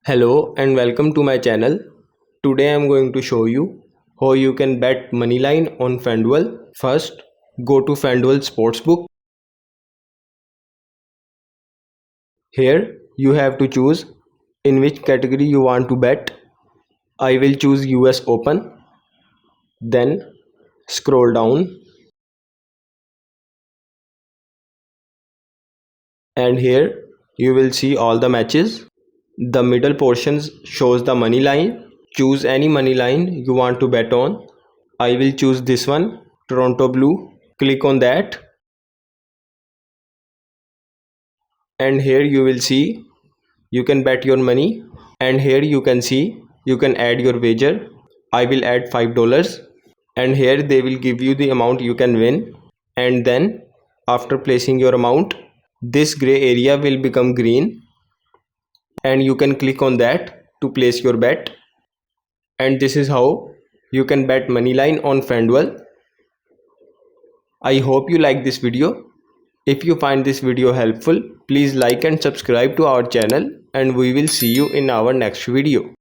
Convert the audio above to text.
Hello and welcome to my channel. Today I am going to show you how you can bet Moneyline on Fanduel. First, go to Fanduel Sportsbook. Here you have to choose in which category you want to bet. I will choose US Open. Then scroll down and here you will see all the matches. The middle portions shows the money line. Choose any money line you want to bet on. I will choose this one, Toronto Blue. Click on that and here you will see you can bet your money and here you can see you can add your wager. I will add $5 and here they will give you the amount you can win, and then after placing your amount this gray area will become green and you can click on that to place your bet. And this is how you can bet Moneyline on Fanduel. I hope you like this video. If you find this video helpful, please like and subscribe to our channel and we will see you in our next video.